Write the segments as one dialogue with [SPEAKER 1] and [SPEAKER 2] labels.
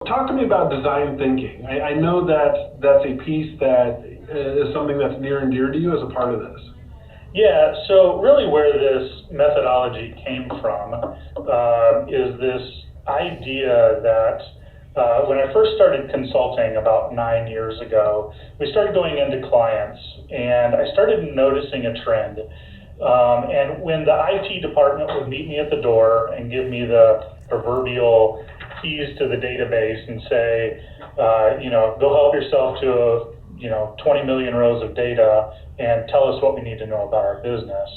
[SPEAKER 1] talk to me about design thinking. I know that that's a piece that is something that's near and dear to you as a part of this.
[SPEAKER 2] Yeah, so really where this methodology came from is this idea that when I first started consulting about 9 years ago, we started going into clients and I started noticing a trend. And when the IT department would meet me at the door and give me the proverbial keys to the database and say, go help yourself to 20 million rows of data and tell us what we need to know about our business.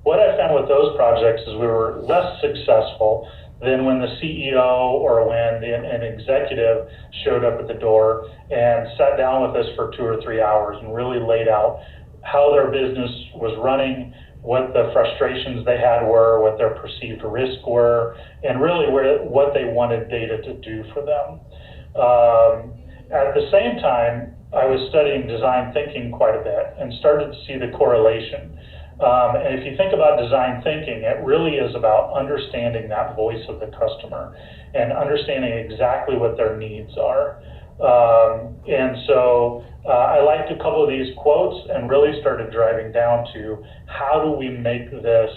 [SPEAKER 2] What I found with those projects is we were less successful than when the CEO or when an executive showed up at the door and sat down with us for 2 or 3 hours and really laid out how their business was running, what the frustrations they had were, what their perceived risks were, and really what they wanted data to do for them. At the same time, I was studying design thinking quite a bit and started to see the correlation. And if you think about design thinking, it really is about understanding that voice of the customer and understanding exactly what their needs are. And so I liked a couple of these quotes and really started driving down to how do we make this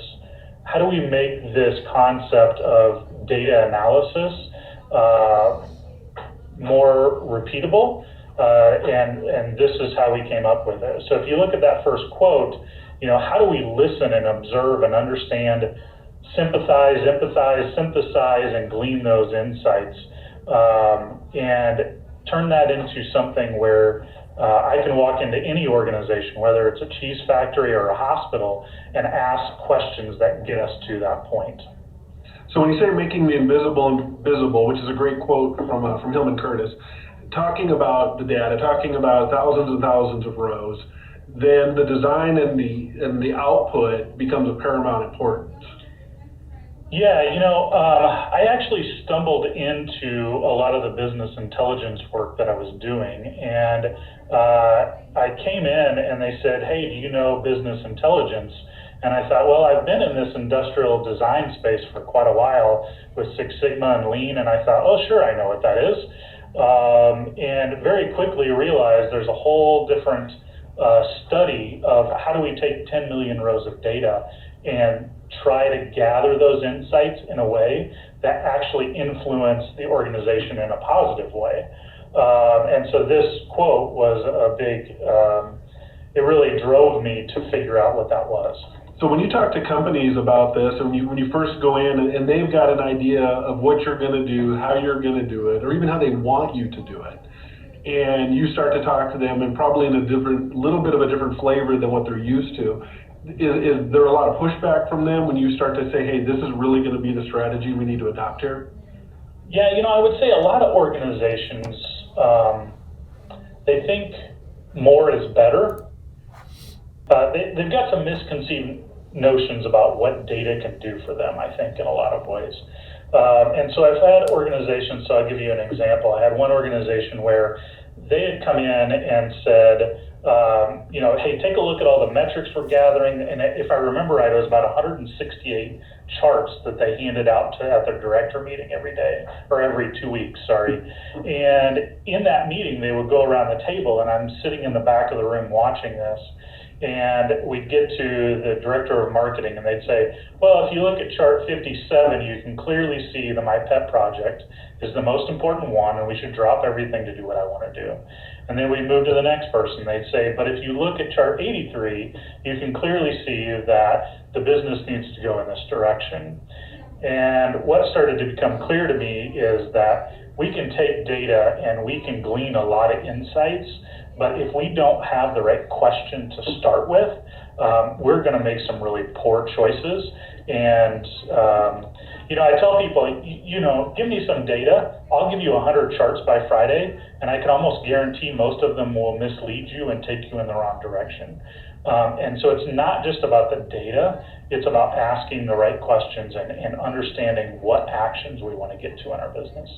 [SPEAKER 2] concept of data analysis more repeatable, and this is how we came up with it. So if you look at that first quote, how do we listen and observe and understand, sympathize, empathize, synthesize, and glean those insights, and turn that into something where I can walk into any organization, whether it's a cheese factory or a hospital, and ask questions that get us to that point.
[SPEAKER 1] So when you say making the invisible visible, which is a great quote from Hillman Curtis, talking about the data, talking about thousands and thousands of rows, then the design and the output becomes of paramount importance.
[SPEAKER 2] Yeah, I actually stumbled into a lot of the business intelligence work that I was doing, and I came in and they said, hey, do you know business intelligence? And I thought, well, I've been in this industrial design space for quite a while with Six Sigma and Lean, and I thought, oh, sure, I know what that is. And very quickly realized there's a whole different study of how do we take 10 million rows of data and try to gather those insights in a way that actually influence the organization in a positive way. And so this quote was a big, it really drove me to figure out what that was.
[SPEAKER 1] So when you talk to companies about this, and when you first go in and they've got an idea of what you're going to do, how you're going to do it, or even how they want you to do it, and you start to talk to them and probably in a little bit of a different flavor than what they're used to, is there a lot of pushback from them when you start to say, hey, this is really going to be the strategy we need to adopt here?
[SPEAKER 2] Yeah, I would say a lot of organizations, they think more is better. They've got some misconceived notions about what data can do for them, I think, in a lot of ways. And so I've had organizations, so I'll give you an example. I had one organization where they had come in and said, hey, take a look at all the metrics we're gathering. And if I remember right, it was about 168 charts that they handed out at their director meeting every day, or every 2 weeks, sorry. And in that meeting, they would go around the table, and I'm sitting in the back of the room watching this. And we'd get to the director of marketing and they'd say, well, if you look at chart 57, you can clearly see that my pet project is the most important one and we should drop everything to do what I want to do. And then we'd move to the next person. They'd say, but if you look at chart 83, you can clearly see that the business needs to go in this direction. And what started to become clear to me is that we can take data and we can glean a lot of insights, but if we don't have the right question to start with, we're going to make some really poor choices. And I tell people, give me some data. I'll give you 100 charts by Friday, and I can almost guarantee most of them will mislead you and take you in the wrong direction. And so it's not just about the data, it's about asking the right questions and understanding what actions we want to get to in our business.